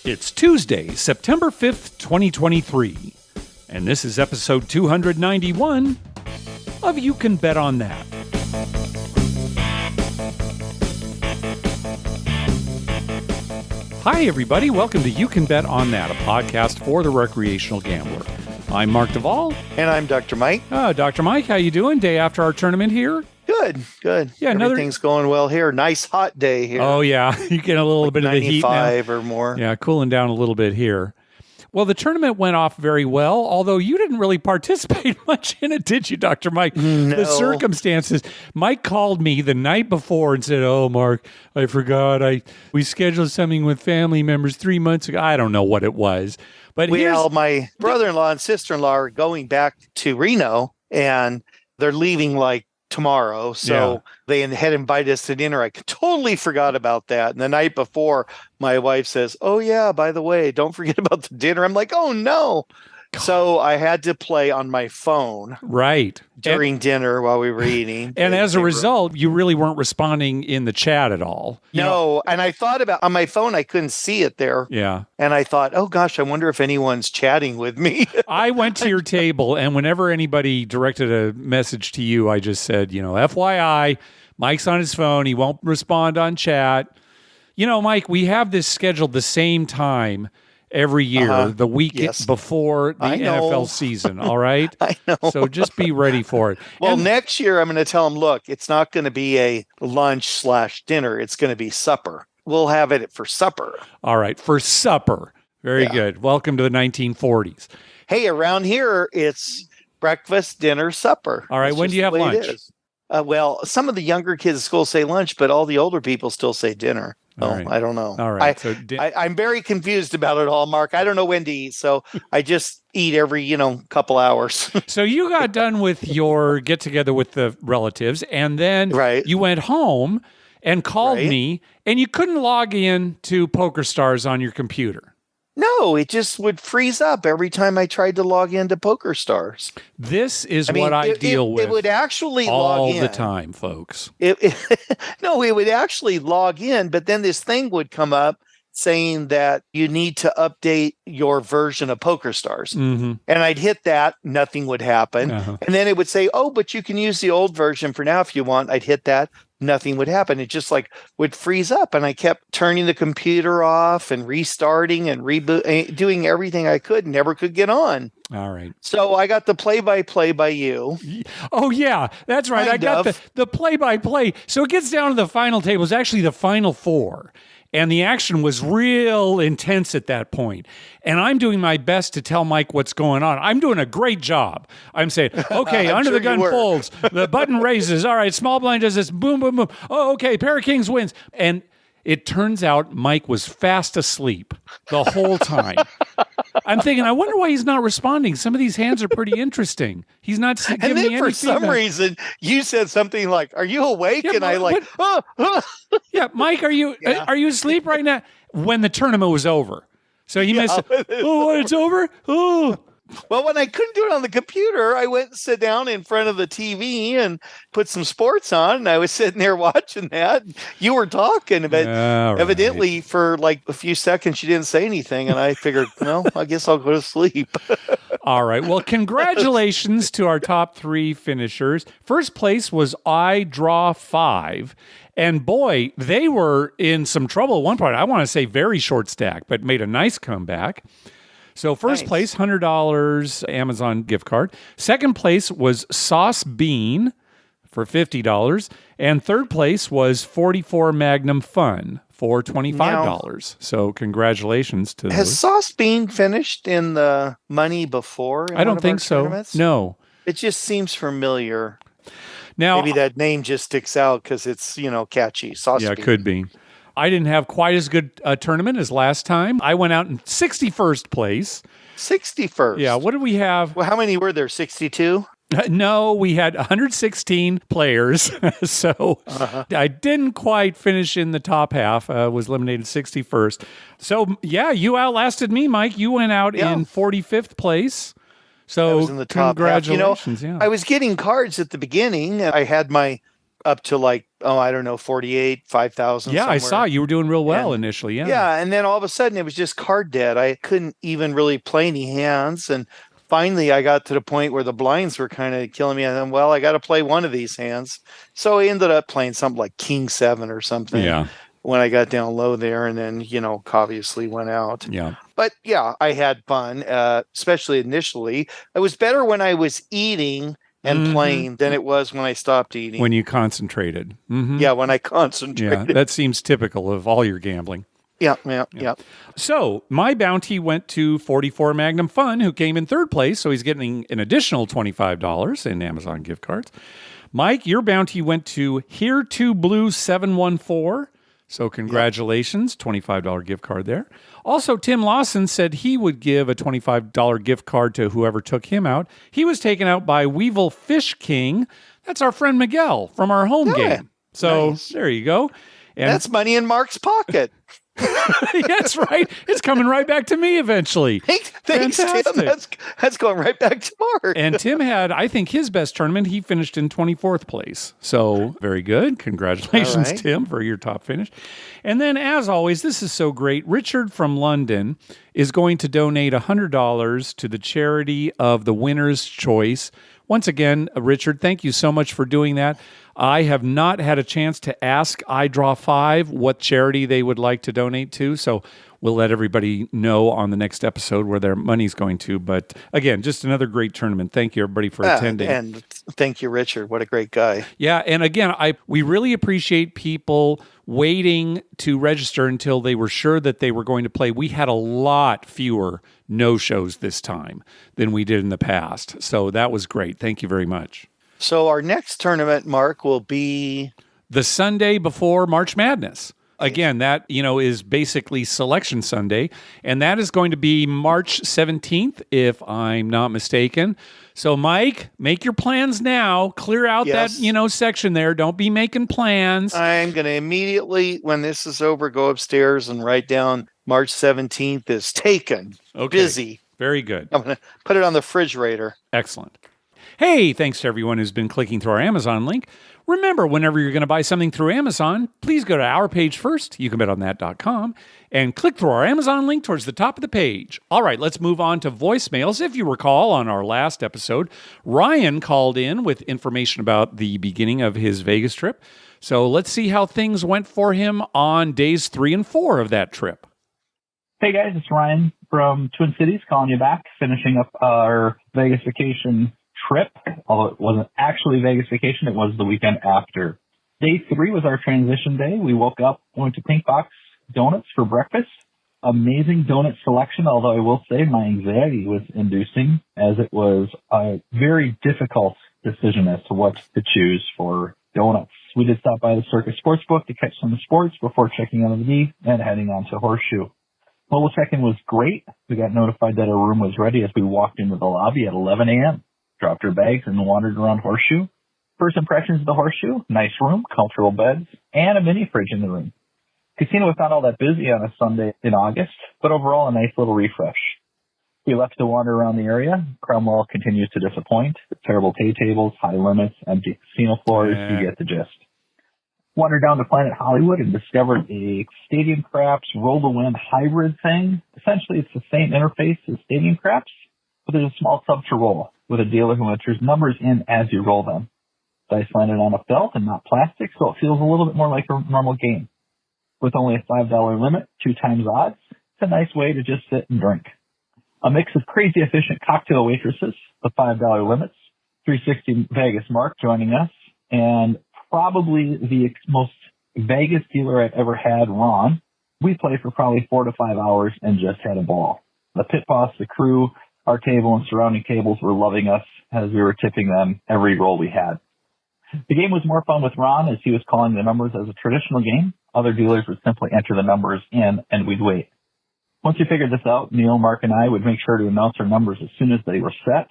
It's Tuesday, September 5th, 2023, and this is episode 291 of You Can Bet on That. Hi, everybody. Welcome to You Can Bet on That, a podcast for the recreational gambler. I'm Mark Duvall. And I'm Dr. Mike. Dr. Mike, how you doing? Day after our tournament here? Good. Yeah, everything's going well here. Nice hot day here. Oh, yeah. You get a little bit of the heat now. 95 or more. Yeah, cooling down a little bit here. Well, the tournament went off very well, although you didn't really participate much in it, did you, Dr. Mike? No. The circumstances. Mike called me the night before and said, "Oh, Mark, I forgot. We scheduled something with family members 3 months ago." I don't know what it was. But my brother-in-law and sister-in-law are going back to Reno, and they're leaving like tomorrow. So they had invited us to dinner. I totally forgot about that. And the night before, my wife says, "Oh, yeah, by the way, don't forget about the dinner." I'm like, "Oh, no." So I had to play on my phone during dinner while we were eating. And as a result, you really weren't responding in the chat at all. No, and I thought about on my phone, I couldn't see it there. Yeah. And I thought, oh gosh, I wonder if anyone's chatting with me. I went to your table, and whenever anybody directed a message to you, I just said, FYI, Mike's on his phone. He won't respond on chat. Mike, we have this scheduled the same time every year, the week before the NFL season, all right? I know. So just be ready for it. Well, next year, I'm going to tell them, look, it's not going to be a lunch/dinner. It's going to be supper. We'll have it for supper. All right, for supper. Very good. Welcome to the 1940s. Hey, around here, it's breakfast, dinner, supper. All right, That's when do you have lunch? Well, some of the younger kids at school say lunch, but all the older people still say dinner. Oh, right. I don't know. All right. I'm very confused about it all, Mark. I don't know when to eat, so I just eat every, couple hours. So you got done with your get-together with the relatives, and then you went home and called me, and you couldn't log in to PokerStars on your computer. No, it just would freeze up every time I tried to log into PokerStars. This is what I deal with. It would actually all log in the time, folks. No, it would actually log in, but then this thing would come up saying that you need to update your version of PokerStars. Mm-hmm. And I'd hit that, nothing would happen. Uh-huh. And then it would say, "Oh, but you can use the old version for now if you want." I'd hit that. Nothing would happen. It just would freeze up, and I kept turning the computer off and restarting and doing everything I could, never could get on. All right. So I got the play-by-play by you. Oh, yeah, that's right. I got the play-by-play. So it gets down to the final table. It's actually the final four. And the action was real intense at that point. And I'm doing my best to tell Mike what's going on. I'm doing a great job. I'm saying, okay, under the gun folds. The button raises. All right, small blind does this. Boom, boom, boom. Oh, okay, pair of kings wins. And it turns out Mike was fast asleep the whole time. I'm thinking, I wonder why he's not responding. Some of these hands are pretty interesting. He's not giving me any feedback. And then for some reason, you said something like, "Are you awake?" Yeah, and I Yeah, Mike, are you asleep right now? When the tournament was over. So he missed it. Oh, it's over? Oh. Well, when I couldn't do it on the computer, I went and sat down in front of the TV and put some sports on. And I was sitting there watching that. You were talking, but evidently for a few seconds, you didn't say anything. And I figured, well, I guess I'll go to sleep. All right. Well, congratulations to our top three finishers. First place was I Draw 5. And boy, they were in some trouble at one point. I want to say very short stack, but made a nice comeback. So first place, $100 Amazon gift card. Second place was Sauce Bean for $50. And third place was 44 Magnum Fun for $25. So congratulations to those. Has Sauce Bean finished in the money before? I don't think so. Tournaments? No. It just seems familiar. Now, maybe that name just sticks out because it's, catchy. Sauce Bean. Yeah, it could be. I didn't have quite as good a tournament as last time. I went out in 61st place. 61st? Yeah, what did we have? Well, how many were there, 62? No, we had 116 players, so I didn't quite finish in the top half. Was eliminated 61st. So, yeah, you outlasted me, Mike. You went out in 45th place. So, I was in the top congratulations. half. I was getting cards at the beginning. I had my up to like, I don't know, 48, 5,000. Yeah, somewhere. I saw you were doing real well initially. Yeah. Yeah. And then all of a sudden it was just card dead. I couldn't even really play any hands. And finally I got to the point where the blinds were kind of killing me. And then, I got to play one of these hands. So I ended up playing something like King 7 or something. Yeah. When I got down low there, and then, obviously went out. Yeah. But yeah, I had fun, especially initially. It was better when I was eating and playing than it was when I stopped eating. When you concentrated. Mm-hmm. Yeah, when I concentrated. Yeah, that seems typical of all your gambling. Yeah. So my bounty went to 44 Magnum Fun, who came in third place. So he's getting an additional $25 in Amazon gift cards. Mike, your bounty went to Here to Blue 714. So congratulations, $25 gift card there. Also, Tim Lawson said he would give a $25 gift card to whoever took him out. He was taken out by Weevil Fish King. That's our friend Miguel from our home game. So There you go. And that's money in Mark's pocket. That's right. It's coming right back to me eventually. Thanks, Tim. That's going right back to Mark. And Tim had, I think, his best tournament. He finished in 24th place. So very good. Congratulations, Tim, for your top finish. And then, as always, this is so great. Richard from London is going to donate $100 to the charity of the winner's choice. Once again, Richard, thank you so much for doing that. I have not had a chance to ask iDraw5 what charity they would like to donate to, so we'll let everybody know on the next episode where their money's going to. But again, just another great tournament. Thank you, everybody, for attending. And thank you, Richard. What a great guy. Yeah, and again, we really appreciate people waiting to register until they were sure that they were going to play. We had a lot fewer no-shows this time than we did in the past, so that was great. Thank you very much. So our next tournament, Mark, will be the Sunday before March Madness. Again, that, is basically Selection Sunday, and that is going to be March 17th, if I'm not mistaken. So, Mike, make your plans now. Clear out that, section there. Don't be making plans. I'm going to immediately, when this is over, go upstairs and write down March 17th is taken. Okay. Busy. Very good. I'm going to put it on the refrigerator. Excellent. Hey, thanks to everyone who's been clicking through our Amazon link. Remember, whenever you're going to buy something through Amazon, please go to our page first, youcanbetonthat.com, and click through our Amazon link towards the top of the page. All right, let's move on to voicemails. If you recall, on our last episode, Ryan called in with information about the beginning of his Vegas trip. So let's see how things went for him on days 3 and 4 of that trip. Hey guys, it's Ryan from Twin Cities calling you back, finishing up our Vegas vacation trip, although it wasn't actually Vegas vacation, it was the weekend after. Day 3 was our transition day. We woke up, went to Pink Box Donuts for breakfast. Amazing donut selection, although I will say my anxiety was inducing, as it was a very difficult decision as to what to choose for donuts. We did stop by the Circus Sportsbook to catch some sports before checking out of the D and heading on to Horseshoe. Mobile check-in was great. We got notified that our room was ready as we walked into the lobby at 11 a.m. Dropped our bags and wandered around Horseshoe. First impressions of the Horseshoe, nice room, comfortable beds, and a mini fridge in the room. Casino was not all that busy on a Sunday in August, but overall a nice little refresh. We left to wander around the area. Cromwell continues to disappoint. Terrible pay tables, high limits, empty casino floors, You get the gist. Wandered down to Planet Hollywood and discovered a Stadium Craps roll-to-win hybrid thing. Essentially, it's the same interface as Stadium Craps, but there's a small tub to roll with a dealer who enters numbers in as you roll them. Dice landed on a felt and not plastic, so it feels a little bit more like a normal game. With only a $5 limit, 2 times odds, it's a nice way to just sit and drink. A mix of crazy efficient cocktail waitresses, the $5 limits, 360 Vegas Mark joining us, and probably the most Vegas dealer I've ever had, Ron. We played for probably 4 to 5 hours and just had a ball. The pit boss, the crew, our table and surrounding tables were loving us as we were tipping them every roll we had. The game was more fun with Ron as he was calling the numbers as a traditional game. Other dealers would simply enter the numbers in and we'd wait. Once we figured this out, Neil, Mark, and I would make sure to announce our numbers as soon as they were set.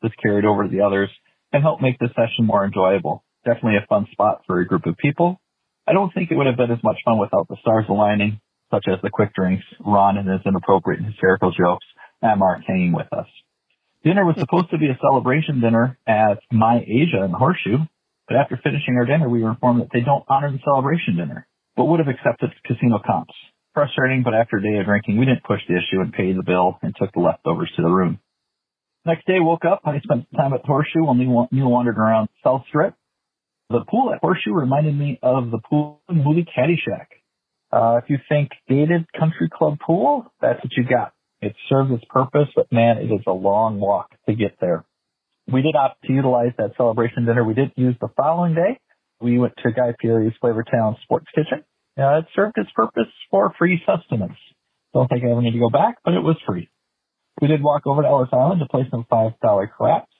This carried over to the others and helped make the session more enjoyable. Definitely a fun spot for a group of people. I don't think it would have been as much fun without the stars aligning, such as the quick drinks, Ron and his inappropriate and hysterical jokes, and Mark hanging with us. Dinner was supposed to be a celebration dinner at My Asia in Horseshoe. But after finishing our dinner, we were informed that they don't honor the celebration dinner, but would have accepted casino comps. Frustrating, but after a day of drinking, we didn't push the issue and paid the bill and took the leftovers to the room. Next day, woke up. I spent time at Horseshoe while Neil wandered around South Strip. The pool at Horseshoe reminded me of the pool in the movie Caddyshack. If you think gated country club pool, that's what you got. It serves its purpose, but man, it is a long walk to get there. We did opt to utilize that celebration dinner we did use the following day. We went to Guy Fieri's Flavortown Sports Kitchen. It served its purpose for free sustenance. Don't think I ever need to go back, but it was free. We did walk over to Ellis Island to play some $5 craps.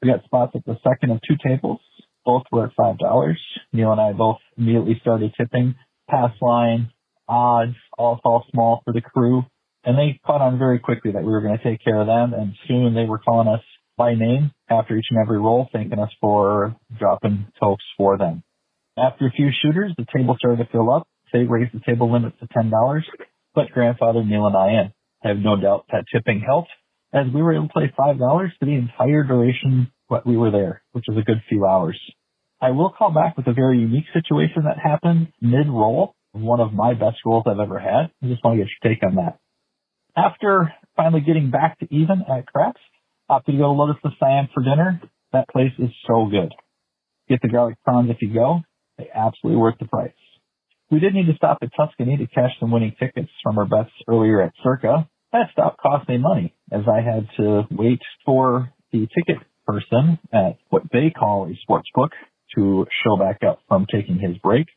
We got spots at the second of two tables. Both were at $5. Neil and I both immediately started tipping. Pass line, odds, all fall small for the crew. And they caught on very quickly that we were going to take care of them. And soon they were calling us by name after each and every roll, thanking us for dropping tokes for them. After a few shooters, the table started to fill up. They raised the table limit to $10, but grandfathered Neil and I in. I have no doubt that tipping helped, as we were able to play $5 for the entire duration that we were there, which was a good few hours. I will call back with a very unique situation that happened mid-roll, one of my best rolls I've ever had. I just want to get your take on that. After finally getting back to even at Craps, opted to go to Lotus the Siam for dinner. That place is so good. Get the garlic prawns if you go. They absolutely worth the price. We did need to stop at Tuscany to cash some winning tickets from our bets earlier at Circa. That stop cost me money, as I had to wait for the ticket person at what they call a sports book to show back up from taking his break.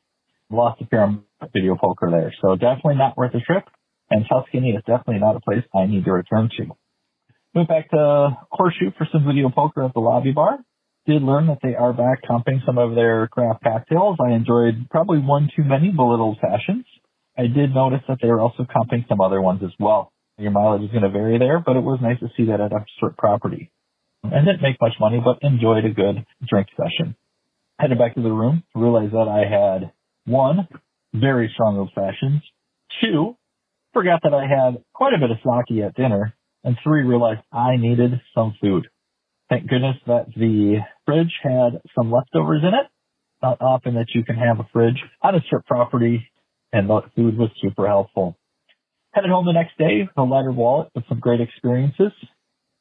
Lost a pair of video poker there, so definitely not worth the trip. And Tuscany is definitely not a place I need to return to. Went back to Horseshoe for some video poker at the lobby bar. Did learn that they are back comping some of their craft cocktails. I enjoyed probably one too many Belittled Fashions. I did notice that they were also comping some other ones as well. Your mileage is going to vary there, but it was nice to see that at a certain property. I didn't make much money, but enjoyed a good drink session. Headed back to the room, realized that I had 1, very strong old fashions. 2, forgot that I had quite a bit of sake at dinner. And 3, realized I needed some food. Thank goodness that the fridge had some leftovers in it. Not often that you can have a fridge on a strip property, and the food was super helpful. Headed home the next day with a lighter wallet with some great experiences.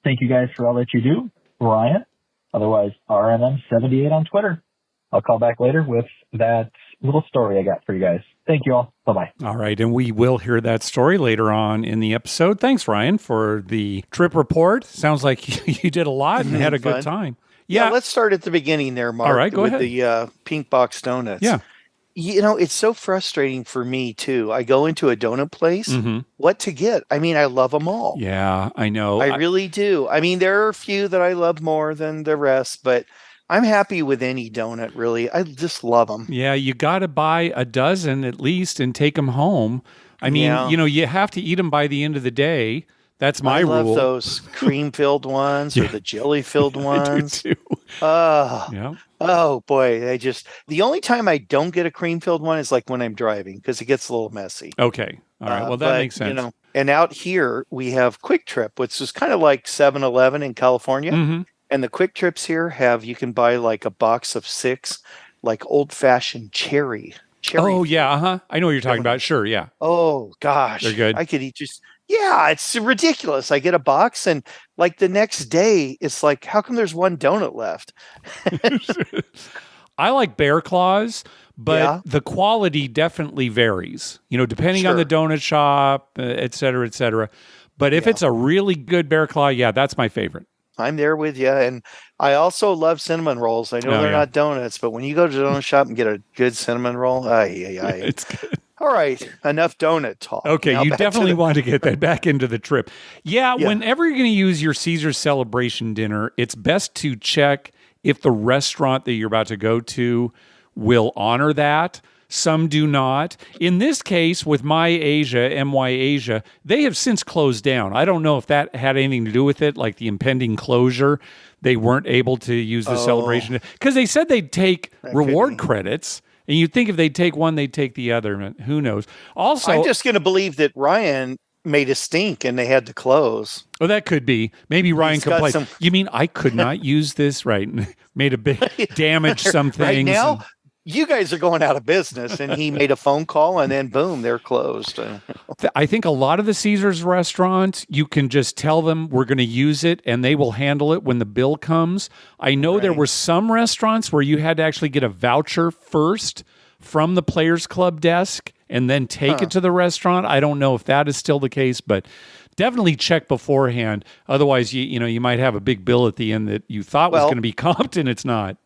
Thank you guys for all that you do. Ryan, otherwise RMM78 on Twitter. I'll call back later with that little story I got for you guys. Thank you all. Bye-bye. All right, and we will hear that story later on in the episode. Thanks, Ryan, for the trip report. Sounds like you did a lot and had a good time. Yeah, let's start at the beginning there, Mark. All right, go ahead. With the pink box donuts. Yeah. You know, it's so frustrating for me, too. I go into a donut place, what to get? I mean, I love them all. Yeah, I know. I really do. I mean, there are a few that I love more than the rest, but I'm happy with any donut, really. I just love them. Yeah, you got to buy a dozen at least and take them home. I mean, you know, you have to eat them by the end of the day. That's my rule. I love those cream-filled ones or the jelly-filled ones. I do too. Oh, boy. The only time I don't get a cream-filled one is like when I'm driving because it gets a little messy. Okay. All right. Well, that makes sense. You know, and out here, we have Quick Trip, which is kind of like 7-Eleven in California. And the Quick Trips here you can buy like a box of 6, like old-fashioned cherry. Oh, yeah. I know what you're talking about. Sure, yeah. Oh, gosh. They're good. I could eat it's ridiculous. I get a box and like the next day, it's like, how come there's one donut left? I like Bear Claws, but the quality definitely varies, you know, depending on the donut shop, et cetera, et cetera. But if it's a really good Bear Claw, that's my favorite. I'm there with you. And I also love cinnamon rolls. I know they're not donuts, but when you go to the donut shop and get a good cinnamon roll, it's good. All right, enough donut talk. Okay, you definitely want to get that back into the trip. Yeah, whenever you're going to use your Caesar Celebration dinner, it's best to check if the restaurant that you're about to go to will honor that. Some do not. In this case, with My Asia, they have since closed down. I don't know if that had anything to do with it, like the impending closure. They weren't able to use the celebration because they said they'd take reward credits. And you'd think if they'd take one, they'd take the other. Who knows? Also, I'm just going to believe that Ryan made a stink and they had to close. Oh, that could be. Maybe Ryan complained. You mean I could not use this? Right. Made a big damage some things. Right now, you guys are going out of business. And he made a phone call and then boom, they're closed. I think a lot of the Caesars restaurants, you can just tell them we're going to use it and they will handle it when the bill comes. I know there were some restaurants where you had to actually get a voucher first from the Players Club desk and then take it to the restaurant. I don't know if that is still the case, but definitely check beforehand. Otherwise, you might have a big bill at the end that you thought was going to be comped and it's not.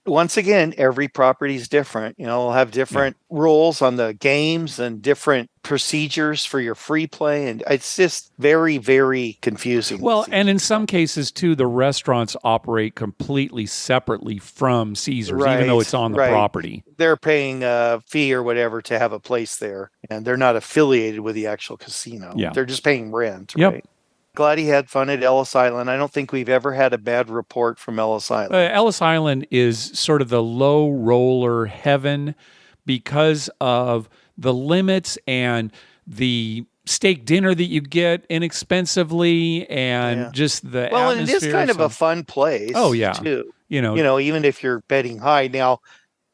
Once again, every property is different. We'll have different rules on the games and different procedures for your free play. And it's just very, very confusing. Well, and in some cases, too, the restaurants operate completely separately from Caesars, even though it's on the property. They're paying a fee or whatever to have a place there. And they're not affiliated with the actual casino. Yeah. They're just paying rent. Yep. Right? Glad he had fun at Ellis Island. I don't think we've ever had a bad report from Ellis Island. Ellis Island is sort of the low roller heaven because of the limits and the steak dinner that you get inexpensively and just the atmosphere. Well, and it is kind of a fun place. Oh, yeah. Too. Even if you're betting high. Now,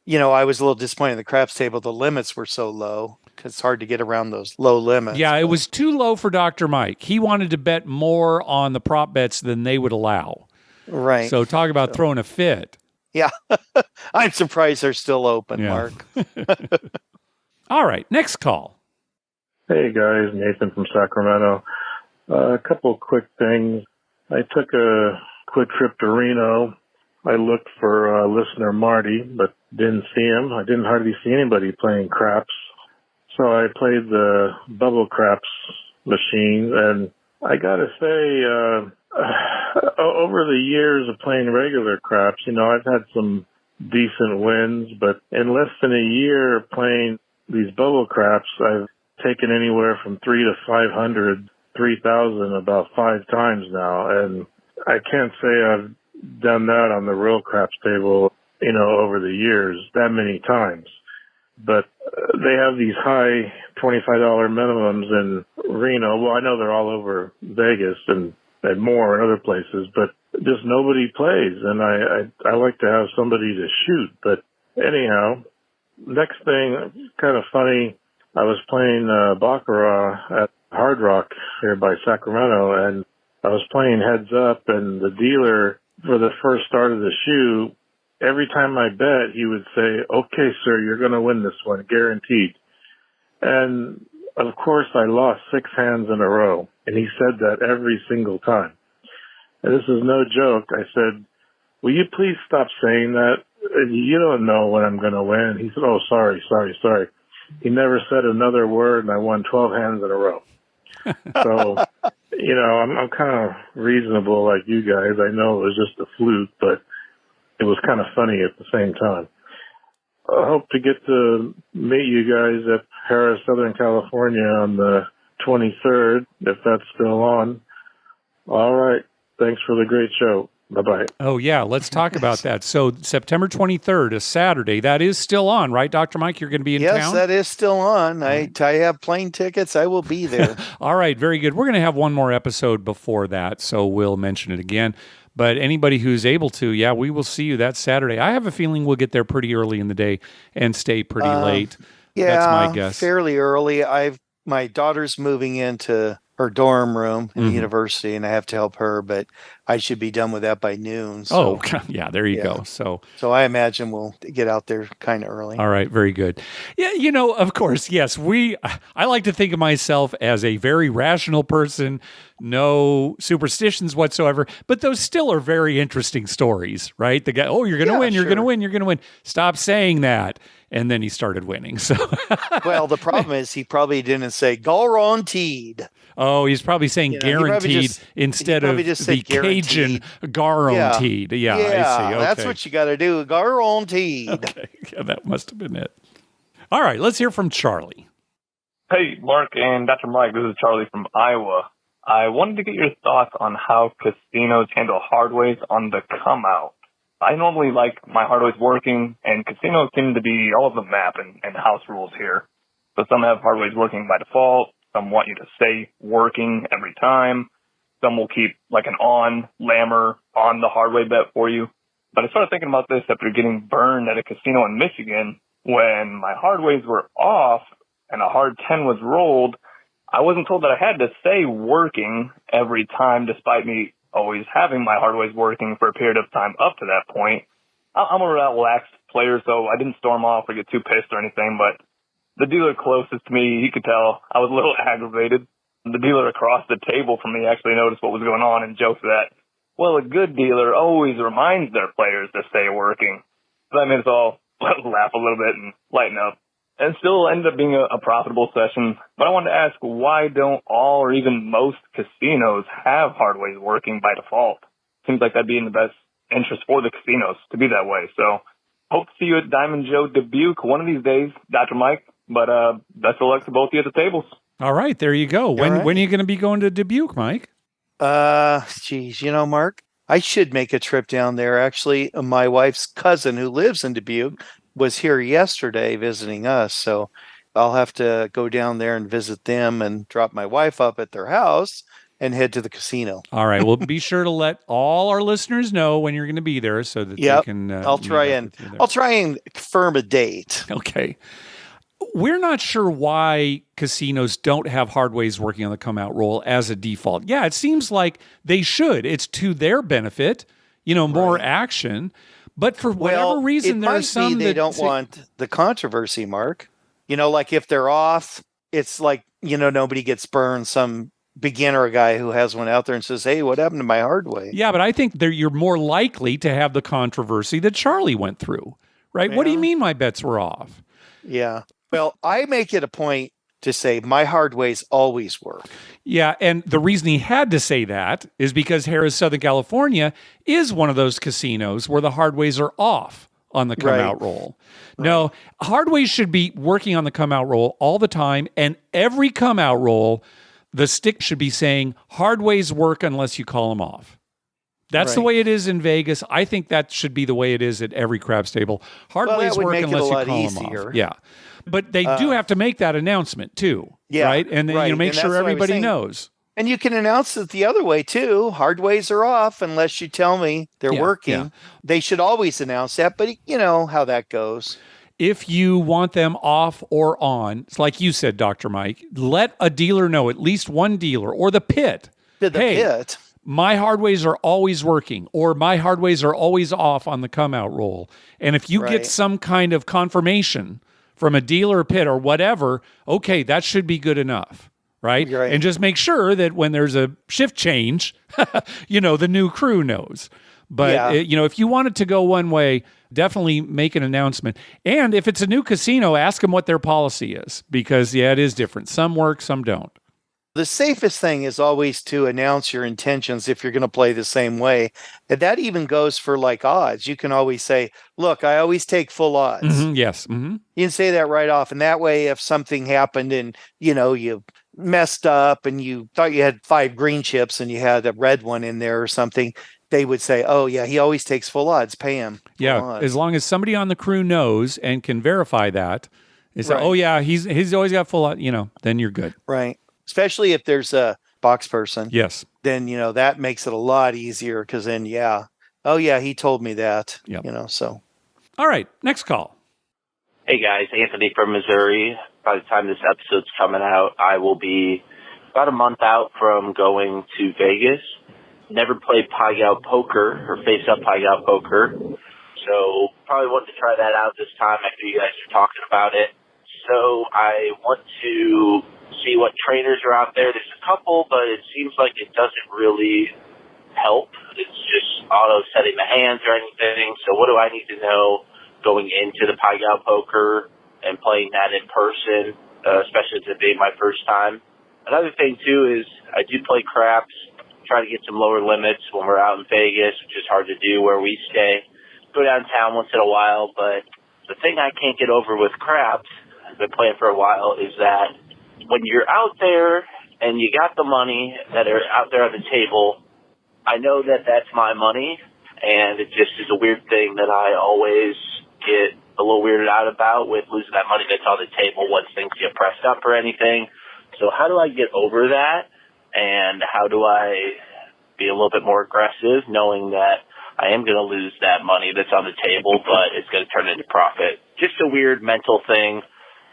I was a little disappointed in the craps table. The limits were so low. It's hard to get around those low limits. Yeah, it was too low for Dr. Mike. He wanted to bet more on the prop bets than they would allow. Right. So talk about throwing a fit. Yeah. I'm surprised they're still open, Mark. All right, next call. Hey, guys. Nathan from Sacramento. A couple of quick things. I took a quick trip to Reno. I looked for listener Marty, but didn't see him. I didn't hardly see anybody playing craps. So I played the bubble craps machine, and I gotta say, over the years of playing regular craps, I've had some decent wins, but in less than a year playing these bubble craps, I've taken anywhere from 3 to 500, 3,000 about 5 times now, and I can't say I've done that on the real craps table, over the years that many times. But they have these high $25 minimums in Reno. Well, I know they're all over Vegas and more in other places, but just nobody plays. And I like to have somebody to shoot. But anyhow, next thing, kind of funny, I was playing Baccarat at Hard Rock here by Sacramento, and I was playing heads up, and the dealer, for the first start of the shoe, every time I bet, he would say, "Okay, sir, you're going to win this one, guaranteed." And, of course, I lost 6 hands in a row. And he said that every single time. And this is no joke. I said, "Will you please stop saying that? You don't know when I'm going to win." He said, "Oh, sorry." He never said another word, and I won 12 hands in a row. So, I'm kind of reasonable like you guys. I know it was just a fluke, but it was kind of funny at the same time. I hope to get to meet you guys at Harrah's, Southern California on the 23rd, if that's still on. All right. Thanks for the great show. Bye-bye. Oh, yeah. Let's talk about that. So September 23rd, a Saturday. That is still on, right, Dr. Mike? You're going to be in town? Yes, that is still on. I have plane tickets. I will be there. All right. Very good. We're going to have one more episode before that, so we'll mention it again. But anybody who's able to, we will see you that Saturday. I have a feeling we'll get there pretty early in the day and stay pretty late. That's my guess. Fairly early. My daughter's moving into her dorm room in the university, and I have to help her, but I should be done with that by noon. So, there you go. So I imagine we'll get out there kind of early. All right, very good. Yeah, of course, yes, I like to think of myself as a very rational person, no superstitions whatsoever, but those still are very interesting stories, right? The guy, you're going to win, you're going to win, you're going to win. Stop saying that. And then he started winning. So, well, the problem is he probably didn't say guaranteed. Oh, he's probably saying guaranteed instead of the Cajun guaranteed. Yeah, I see. Okay. That's what you got to do. Guaranteed. Okay. Yeah, that must have been it. All right, let's hear from Charlie. Hey, Mark and Dr. Mike. This is Charlie from Iowa. I wanted to get your thoughts on how casinos handle hardways on the come out. I normally like my hardways working, and casinos seem to be all over the map and house rules here. So some have hardways working by default, Some want you to say working every time. Some will keep like an on lammer on the hard way bet for you. But I started thinking about this after getting burned at a casino in Michigan when my hard ways were off and a hard 10 was rolled. I wasn't told that I had to say working every time, despite me always having my hard ways working for a period of time up to that point. I'm a relaxed player, so I didn't storm off or get too pissed or anything, but the dealer closest to me, he could tell I was a little aggravated. The dealer across the table from me actually noticed what was going on and joked that, well, a good dealer always reminds their players to stay working. So that made us all laugh a little bit and lighten up. And still ended up being a profitable session. But I wanted to ask, why don't all or even most casinos have hard ways working by default? Seems like that'd be in the best interest for the casinos to be that way. So hope to see you at Diamond Joe Dubuque one of these days, Dr. Mike. But best of luck to both of you at the tables. All right, there you go. When are you going to be going to Dubuque, Mike? Geez, Mark, I should make a trip down there. Actually, my wife's cousin who lives in Dubuque was here yesterday visiting us. So I'll have to go down there and visit them and drop my wife up at their house and head to the casino. All right. Well, be sure to let all our listeners know when you're going to be there so that they can. I'll try and confirm a date. Okay. We're not sure why casinos don't have hard ways working on the come out roll as a default. Yeah, it seems like they should. It's to their benefit, more action. But for whatever reason, there are some they don't want the controversy, Mark. Like if they're off, it's like, nobody gets burned. Some beginner guy who has one out there and says, hey, what happened to my hard way? Yeah, but I think you're more likely to have the controversy that Charlie went through, right? Yeah. What do you mean my bets were off? Yeah. Well, I make it a point to say my hard ways always work. Yeah, and the reason he had to say that is because Harrah's Southern California is one of those casinos where the hard ways are off on the come-out roll. Right. No, hard ways should be working on the come-out roll all the time, and every come-out roll, the stick should be saying hard ways work unless you call them off. That's the way it is in Vegas. I think that should be the way it is at every craps table. Hard ways work unless you call them off. Yeah. But they do have to make that announcement too, right? And then make sure everybody knows. And you can announce it the other way too. Hard ways are off unless you tell me they're working. Yeah. They should always announce that, but you know how that goes. If you want them off or on, it's like you said, Dr. Mike, let a dealer know, at least one dealer or the pit. Pit. My hard ways are always working, or my hard ways are always off on the come out roll. And if you get some kind of confirmation from a dealer or pit or whatever, okay, that should be good enough, right? And just make sure that when there's a shift change, the new crew knows. But, if you want it to go one way, definitely make an announcement. And if it's a new casino, ask them what their policy is, because, it is different. Some work, some don't. The safest thing is always to announce your intentions if you're going to play the same way. And that even goes for like odds. You can always say, look, I always take full odds. Mm-hmm, yes. Mm-hmm. You can say that right off. And that way, if something happened and, you messed up and you thought you had 5 green chips and you had a red one in there or something, they would say, oh, yeah, he always takes full odds. Pay him. Yeah, as long as somebody on the crew knows and can verify that. It's like, oh, yeah, he's always got full odds, then you're good. Right. Especially if there's a box person. Yes. Then, that makes it a lot easier because then, he told me that, so. All right, next call. Hey, guys, Anthony from Missouri. By the time this episode's coming out, I will be about a month out from going to Vegas. Never played Pai Gow Poker or face-up Pai Gow Poker. So probably want to try that out this time after you guys are talking about it. So I want to see what trainers are out there. There's a couple, but it seems like it doesn't really help. It's just auto setting the hands or anything. So what do I need to know going into the Pai Gow Poker and playing that in person, especially to being my first time? Another thing, too, is I do play craps, try to get some lower limits when we're out in Vegas, which is hard to do where we stay. Go downtown once in a while, but the thing I can't get over with craps, I've been playing for a while, is that when you're out there and you got the money that are out there on the table, I know that that's my money, and it just is a weird thing that I always get a little weirded out about with losing that money that's on the table once things get pressed up or anything. So how do I get over that? And how do I be a little bit more aggressive, knowing that I am going to lose that money that's on the table, but it's going to turn into profit? Just a weird mental thing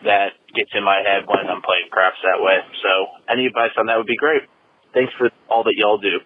that gets in my head when I'm playing craps that way. So any advice on that would be great. Thanks for all that y'all do.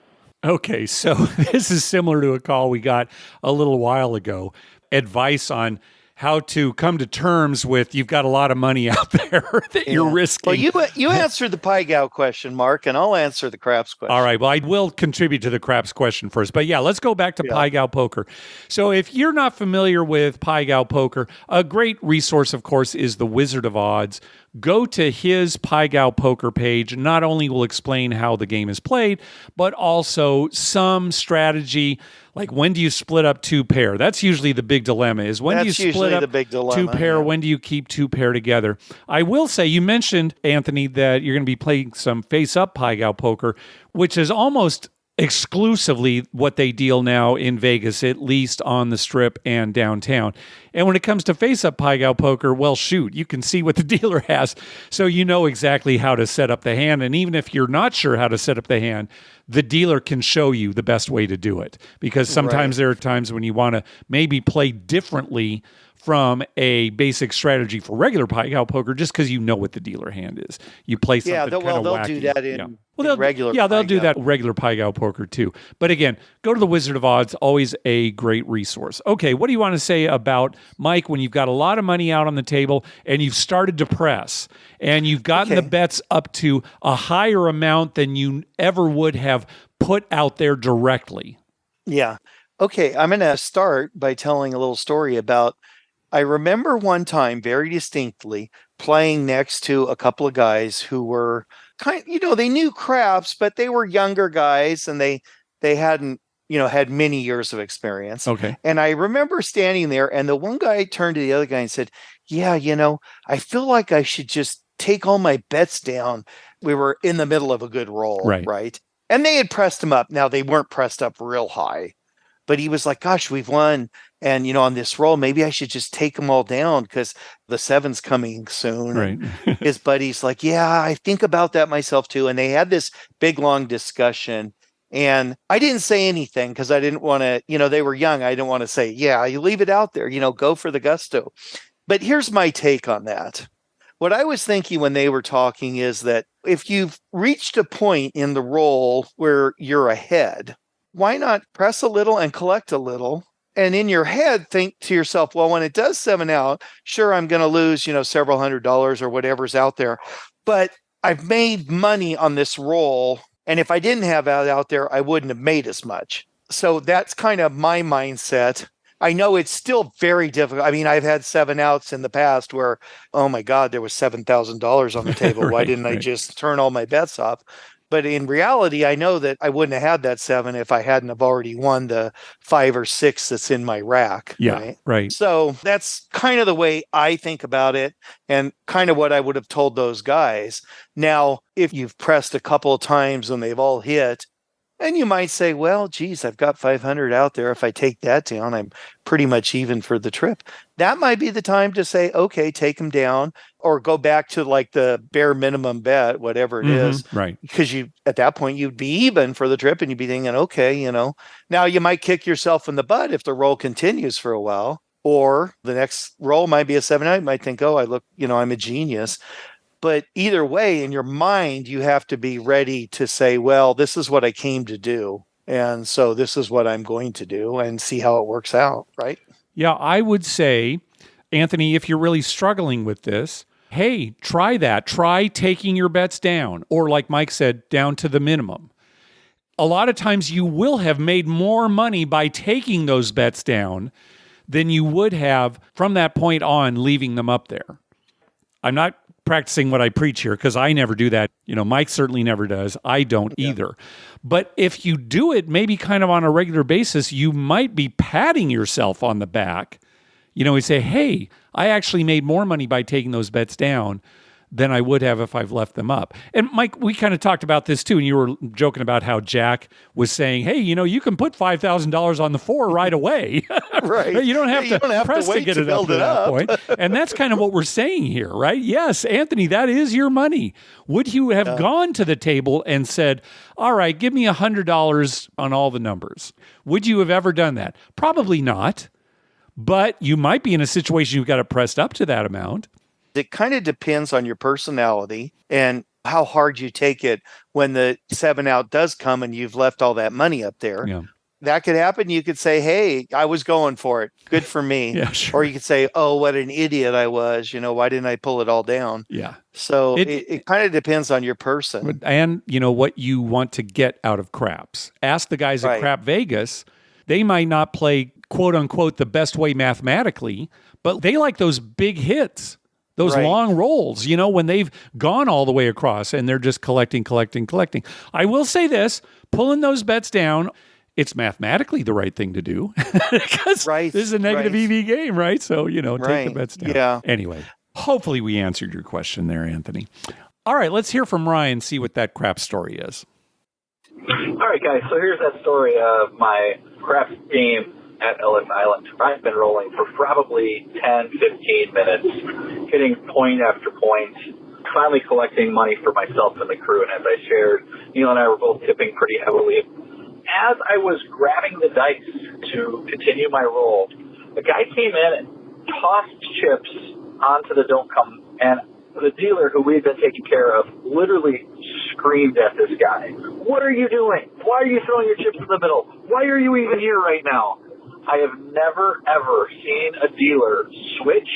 Okay, so this is similar to a call we got a little while ago. Advice on how to come to terms with you've got a lot of money out there that you're risking. Well, you answered the Pai Gow question, Mark, and I'll answer the craps question. All right. Well, I will contribute to the craps question first. But yeah, let's go back to Pai Gow Poker. So if you're not familiar with Pai Gow Poker, a great resource, of course, is the Wizard of Odds. Go to his Pai Gow Poker page. Not only will explain how the game is played, but also some strategy, like when do you split up two pair? That's usually the big dilemma, is when do you split up two pair? When do you keep two pair together? I will say, you mentioned, Anthony, that you're going to be playing some face-up Pai Gow Poker, which is almost exclusively what they deal now in Vegas, at least on the Strip and downtown. And when it comes to face-up Pai Gow Poker, well, shoot, you can see what the dealer has, so you know exactly how to set up the hand. And even if you're not sure how to set up the hand, the dealer can show you the best way to do it. Because sometimes there are times when you want to maybe play differently from a basic strategy for regular Pai Gow Poker, just because you know what the dealer hand is. You play something kind of wacky. They'll do that in regular. Yeah, they'll do that regular Pai Gow Poker too. But again, go to the Wizard of Odds. Always a great resource. Okay, what do you want to say about, Mike, when you've got a lot of money out on the table and you've started to press and you've gotten the bets up to a higher amount than you ever would have put out there directly? Yeah. Okay, I'm going to start by telling a little story about, I remember one time very distinctly playing next to a couple of guys who were they knew craps, but they were younger guys and they hadn't, had many years of experience. Okay. And I remember standing there and the one guy turned to the other guy and said, yeah, I feel like I should just take all my bets down. We were in the middle of a good roll. Right. And they had pressed him up. Now they weren't pressed up real high, but he was like, gosh, we've won. And, on this roll, maybe I should just take them all down because the 7's coming soon. Right. His buddy's like, yeah, I think about that myself too. And they had this big, long discussion. And I didn't say anything because I didn't want to, they were young. I didn't want to say, yeah, you leave it out there, go for the gusto. But here's my take on that. What I was thinking when they were talking is that if you've reached a point in the roll where you're ahead, why not press a little and collect a little? And in your head, think to yourself, well, when it does 7 out, sure, I'm going to lose, several $100s or whatever's out there. But I've made money on this roll. And if I didn't have that out there, I wouldn't have made as much. So that's kind of my mindset. I know it's still very difficult. I mean, I've had 7 outs in the past where, oh my God, there was $7,000 on the table. Why didn't I just turn all my bets off? But in reality, I know that I wouldn't have had that 7 if I hadn't have already won the 5 or 6 that's in my rack. Yeah, right. So that's kind of the way I think about it and kind of what I would have told those guys. Now, if you've pressed a couple of times and they've all hit, and you might say, well, geez, I've got 500 out there. If I take that down, I'm pretty much even for the trip. That might be the time to say, okay, take them down or go back to like the bare minimum bet, whatever it is. Right. Because at that point, you'd be even for the trip and you'd be thinking, okay, now you might kick yourself in the butt if the roll continues for a while, or the next roll might be a 7 out. You might think, oh, I'm a genius. But either way, in your mind, you have to be ready to say, well, this is what I came to do. And so this is what I'm going to do and see how it works out, right? Yeah, I would say, Anthony, if you're really struggling with this, hey, try that. Try taking your bets down, or like Mike said, down to the minimum. A lot of times you will have made more money by taking those bets down than you would have from that point on leaving them up there. I'm not practicing what I preach here because I never do that. Mike certainly never does. I don't either. But if you do it maybe kind of on a regular basis, you might be patting yourself on the back. You say, hey, I actually made more money by taking those bets down than I would have if I've left them up. And Mike, we kind of talked about this too, and you were joking about how Jack was saying, hey, you can put $5,000 on the 4 right away. Right. You don't have to press to get it up to that point. And that's kind of what we're saying here, right? Yes, Anthony, that is your money. Would you have gone to the table and said, all right, give me $100 on all the numbers? Would you have ever done that? Probably not. But you might be in a situation you've got it pressed up to that amount. It kind of depends on your personality and how hard you take it when the 7 out does come and you've left all that money up there. Yeah. That could happen. You could say, hey, I was going for it. Good for me. Yeah, sure. Or you could say, oh, what an idiot I was. Why didn't I pull it all down? Yeah. So it kind of depends on your person. And, what you want to get out of craps. Ask the guys at Crap Vegas. They might not play, quote unquote, the best way mathematically, but they like those big hits. Those long rolls, when they've gone all the way across and they're just collecting. I will say this, pulling those bets down, it's mathematically the right thing to do because this is a negative EV game, right? So, take the bets down. Yeah. Anyway, hopefully we answered your question there, Anthony. All right, let's hear from Ryan, see what that crap story is. All right, guys, so here's that story of my crap game at Ellis Island. I've been rolling for probably 10, 15 minutes, hitting point after point, finally collecting money for myself and the crew. And as I shared, Neil and I were both tipping pretty heavily. As I was grabbing the dice to continue my roll, a guy came in and tossed chips onto the don't come. And the dealer who we had been taking care of literally screamed at this guy, "What are you doing? Why are you throwing your chips in the middle? Why are you even here right now?" I have never, ever seen a dealer switch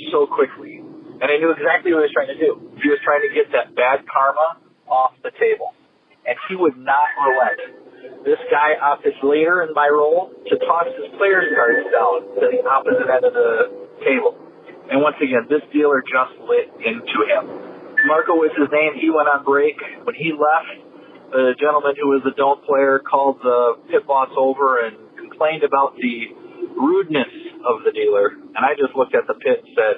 so quickly. And I knew exactly what he was trying to do. He was trying to get that bad karma off the table. And he would not relent. This guy opted later in my roll to toss his player's cards down to the opposite end of the table. And once again, this dealer just lit into him. Marco was his name. He went on break. When he left, the gentleman who was the don't player called the pit boss over and complained about the rudeness of the dealer. And I just looked at the pit and said,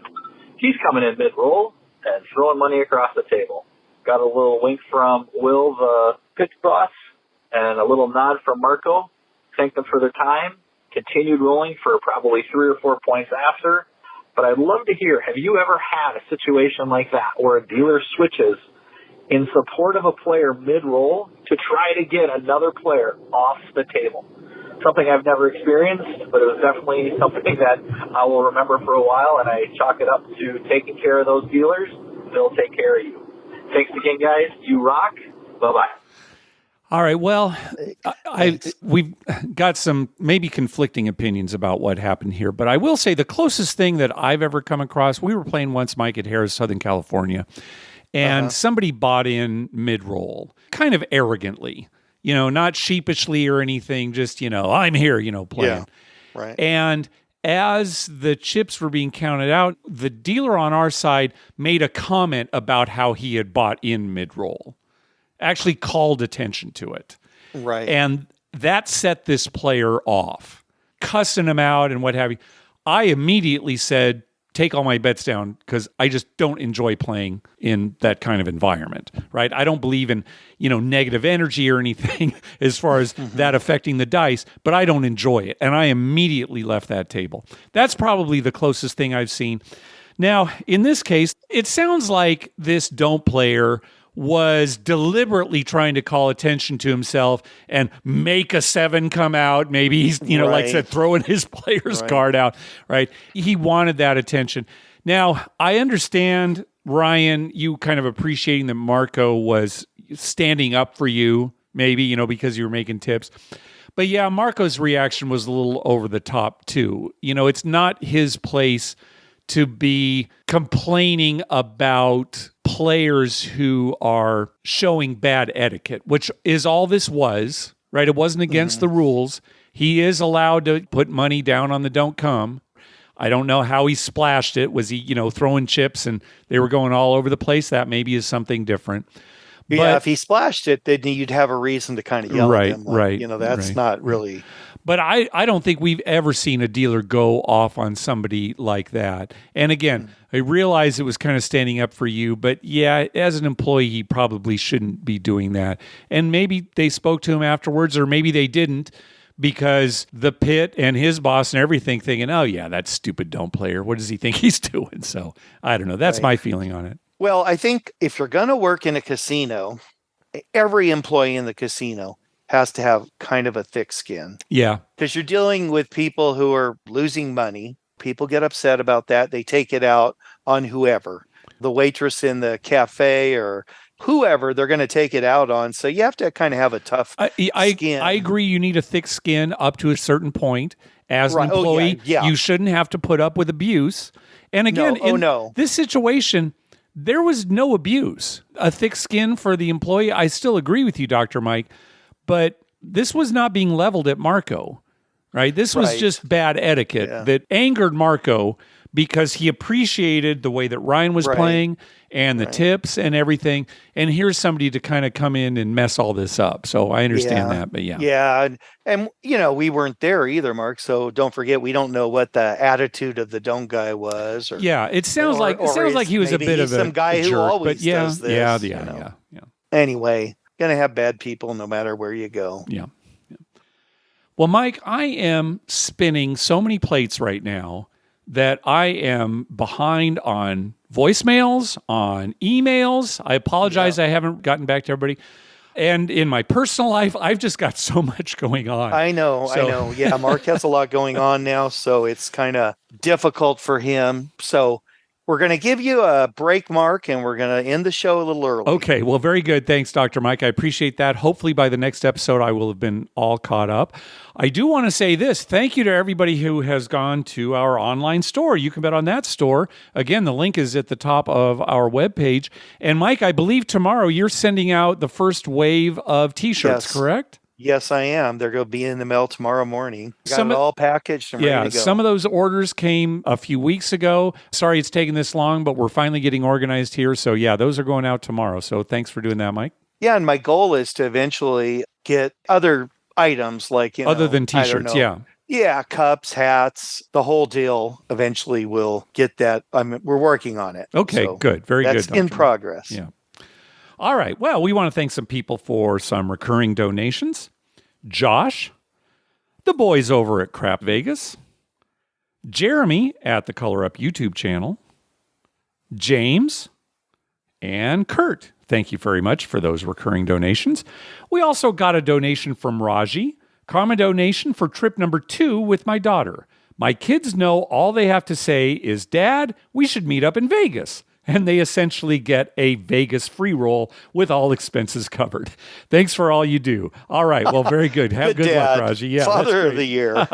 he's coming in mid-roll and throwing money across the table. Got a little wink from Will, the pit boss, and a little nod from Marco. Thanked them for their time. Continued rolling for probably 3 or 4 points after. But I'd love to hear, have you ever had a situation like that where a dealer switches in support of a player mid-roll to try to get another player off the table? Something I've never experienced, but it was definitely something that I will remember for a while, and I chalk it up to taking care of those dealers. They'll take care of you. Thanks again, guys. You rock. Bye-bye. All right. Well, we've got some maybe conflicting opinions about what happened here, but I will say the closest thing that I've ever come across, we were playing once, Mike, at Harris, Southern California, and somebody bought in mid-roll, kind of arrogantly. Not sheepishly or anything, just, I'm here, playing. Yeah, right. And as the chips were being counted out, the dealer on our side made a comment about how he had bought in mid-roll, actually called attention to it. Right. And that set this player off, cussing him out and what have you. I immediately said, take all my bets down because I just don't enjoy playing in that kind of environment, right? I don't believe in, negative energy or anything as far as that affecting the dice, but I don't enjoy it. And I immediately left that table. That's probably the closest thing I've seen. Now, in this case, it sounds like this don't player was deliberately trying to call attention to himself and make a 7 come out. Maybe he's, like I said, throwing his player's card out, right? He wanted that attention. Now, I understand, Ryan, you kind of appreciating that Marco was standing up for you, maybe, because you were making tips. But yeah, Marco's reaction was a little over the top too. It's not his place to be complaining about players who are showing bad etiquette, which is all this was, right? It wasn't against the rules. He is allowed to put money down on the don't come. I don't know how he splashed it. Was he, throwing chips and they were going all over the place? That maybe is something different. Yeah, if he splashed it, then you'd have a reason to kind of yell at him. Right. That's not really. But I don't think we've ever seen a dealer go off on somebody like that. And again, I realize it was kind of standing up for you, but yeah, as an employee, he probably shouldn't be doing that. And maybe they spoke to him afterwards, or maybe they didn't, because the pit and his boss and everything thinking, oh yeah, that stupid don't player. What does he think he's doing? So I don't know. That's my feeling on it. Well, I think if you're going to work in a casino, every employee in the casino has to have kind of a thick skin. Yeah. Because you're dealing with people who are losing money. People get upset about that. They take it out on whoever, the waitress in the cafe or whoever they're going to take it out on. So you have to kind of have a tough skin. I agree. You need a thick skin up to a certain point. As an employee, you shouldn't have to put up with abuse. And again, this situation, there was no abuse. A thick skin for the employee. I still agree with you, Dr. Mike, but this was not being leveled at Marco, right? This was just bad etiquette that angered Marco because he appreciated the way that Ryan was playing and the tips and everything. And here's somebody to kind of come in and mess all this up. So I understand that, but yeah. Yeah. And we weren't there either, Mark. So don't forget, we don't know what the attitude of the don't guy was. Or, it sounds like he was a bit of some guy jerk, who always does this. Yeah. Anyway, going to have bad people no matter where you go. Yeah. Well, Mike, I am spinning so many plates right now that I am behind on voicemails, on emails. I apologize. I haven't gotten back to everybody. And in my personal life, I've just got so much going on. I know. Yeah, Mark has a lot going on now, so it's kind of difficult for him. So we're going to give you a break, Mark, and we're going to end the show a little early. Okay, well, very good. Thanks, Dr. Mike. I appreciate that. Hopefully by the next episode, I will have been all caught up. I do want to say this. Thank you to everybody who has gone to our online store. You can bet on that store. Again, the link is at the top of our webpage. And Mike, I believe tomorrow you're sending out the first wave of T-shirts, correct? Yes, I am. They're going to be in the mail tomorrow morning. Got it all packaged and ready to go. Some of those orders came a few weeks ago. Sorry it's taken this long, but we're finally getting organized here. So yeah, those are going out tomorrow. So thanks for doing that, Mike. Yeah, and my goal is to eventually get other items like, other than T-shirts, Yeah, cups, hats, the whole deal. Eventually we'll get that. We're working on it. Okay, so good. Very good. That's in progress. Yeah. All right. Well, we want to thank some people for some recurring donations. Josh, the boys over at Crap Vegas, Jeremy at the Color Up YouTube channel, James, and Kurt. Thank you very much for those recurring donations. We also got a donation from Raji, karma donation for trip number 2 with my daughter. My kids know all they have to say is, Dad, we should meet up in Vegas. And they essentially get a Vegas free roll with all expenses covered. Thanks for all you do. All right. Well, very good. Have good luck, Raji. Yeah, Father of the year.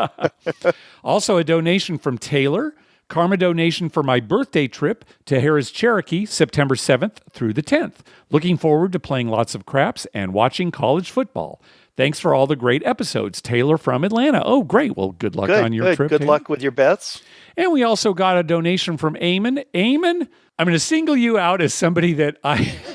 Also, a donation from Taylor. Karma donation for my birthday trip to Harrah's Cherokee, September 7th through the 10th. Looking forward to playing lots of craps and watching college football. Thanks for all the great episodes. Taylor from Atlanta. Oh, great. Well, good luck on your trip. Good luck with your bets. And we also got a donation from Eamon. Eamon, I'm going to single you out as somebody that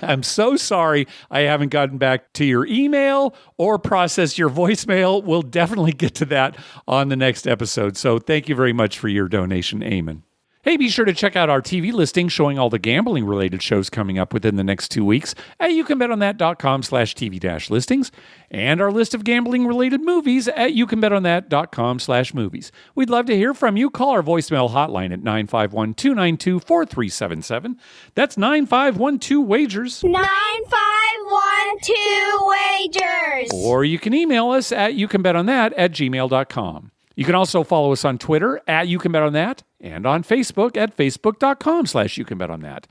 I'm so sorry I haven't gotten back to your email or processed your voicemail. We'll definitely get to that on the next episode. So thank you very much for your donation, Eamon. Hey, be sure to check out our TV listing showing all the gambling-related shows coming up within the next 2 weeks at youcanbetonthat.com/TV-listings and our list of gambling-related movies at youcanbetonthat.com/movies. We'd love to hear from you. Call our voicemail hotline at 951-292-4377. That's 9512-WAGERS. 9512-WAGERS. Or you can email us at youcanbetonThat@gmail.com. You can also follow us on Twitter at YouCanBetOnThat and on Facebook at facebook.com/YouCanBetOnThat.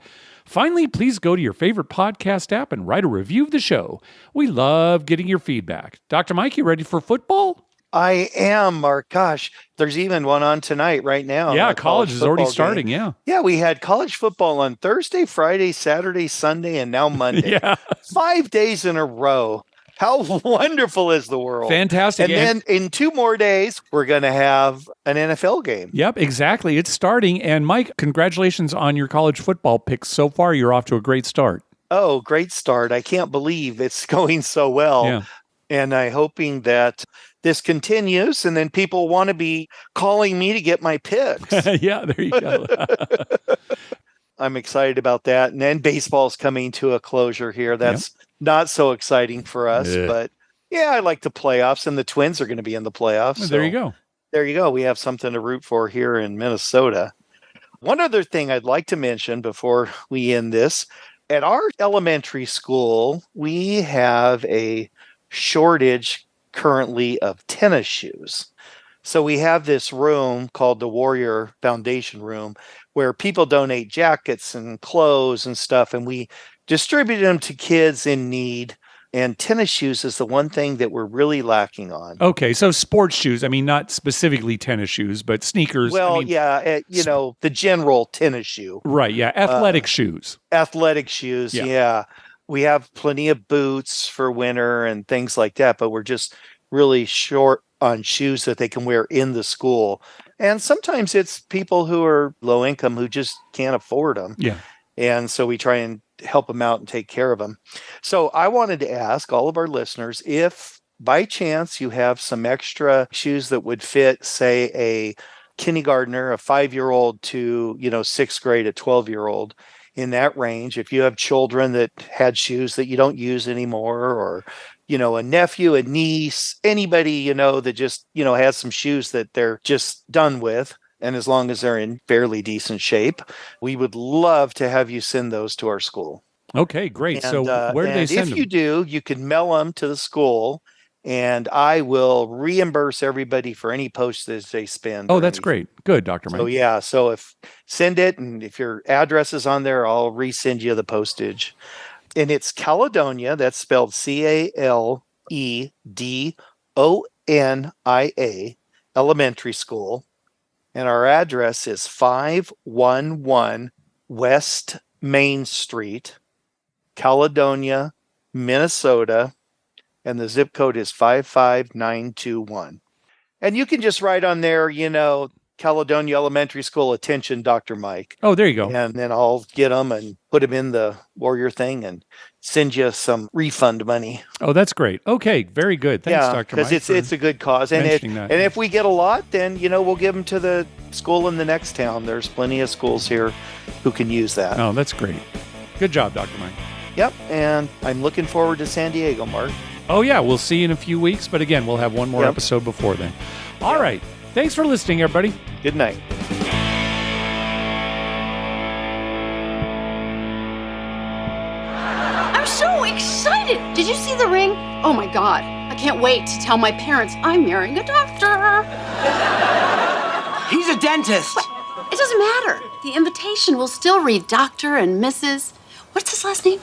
Finally, please go to your favorite podcast app and write a review of the show. We love getting your feedback. Dr. Mike, you ready for football? I am, Mark. Gosh, there's even one on tonight right now. Yeah, college is already starting, Yeah, we had college football on Thursday, Friday, Saturday, Sunday, and now Monday. 5 days in a row. How wonderful is the world? Fantastic. And then in 2 more days, we're going to have an NFL game. Yep, exactly. It's starting. And Mike, congratulations on your college football picks so far. You're off to a great start. Oh, great start. I can't believe it's going so well. Yeah. And I'm hoping that this continues and then people want to be calling me to get my picks. Yeah, there you go. I'm excited about that. And then baseball's coming to a closure here. That's not so exciting for us, but yeah, I like the playoffs, and the Twins are going to be in the playoffs. Well, there you go. There you go. We have something to root for here in Minnesota. One other thing I'd like to mention before we end this, at our elementary school, we have a shortage currently of tennis shoes. So we have this room called the Warrior Foundation Room where people donate jackets and clothes and stuff, and we distribute them to kids in need. And tennis shoes is the one thing that we're really lacking on. Okay, so sports shoes. I mean, not specifically tennis shoes, but sneakers. Well, I mean, the general tennis shoe. Right, yeah. Athletic shoes. Athletic shoes, yeah. We have plenty of boots for winter and things like that, but we're just really short on shoes that they can wear in the school. And sometimes it's people who are low income who just can't afford them. Yeah. And so we try and help them out and take care of them. So I wanted to ask all of our listeners if by chance you have some extra shoes that would fit, say, a kindergartner, a 5-year-old to, 6th grade, a 12-year-old, in that range. If you have children that had shoes that you don't use anymore, or, a nephew, a niece, anybody, that just, has some shoes that they're just done with. And as long as they're in fairly decent shape, we would love to have you send those to our school. Okay, great. So where do they send them? If you do, you can mail them to the school, and I will reimburse everybody for any postage they spend. Oh, that's great. Good, Dr. Mike. So send it, and if your address is on there, I'll resend you the postage. And it's Caledonia, that's spelled Caledonia, elementary school. And our address is 511 West Main Street, Caledonia, Minnesota, and the zip code is 55921. And you can just write on there, Caledonia Elementary School, attention, Dr. Mike. Oh, there you go. And then I'll get them and put them in the Warrior thing and send you some refund money. Oh, that's great. Okay, very good. Thanks, Dr. Mike. Because it's a good cause. And if we get a lot, then, we'll give them to the school in the next town. There's plenty of schools here who can use that. Oh, that's great. Good job, Dr. Mike. Yep, and I'm looking forward to San Diego, Mark. Oh, yeah, we'll see you in a few weeks. But again, we'll have one more episode before then. All right. Thanks for listening, everybody. Good night. I'm so excited. Did you see the ring? Oh, my God. I can't wait to tell my parents I'm marrying a doctor. He's a dentist. But it doesn't matter. The invitation will still read Dr. and Mrs. What's his last name?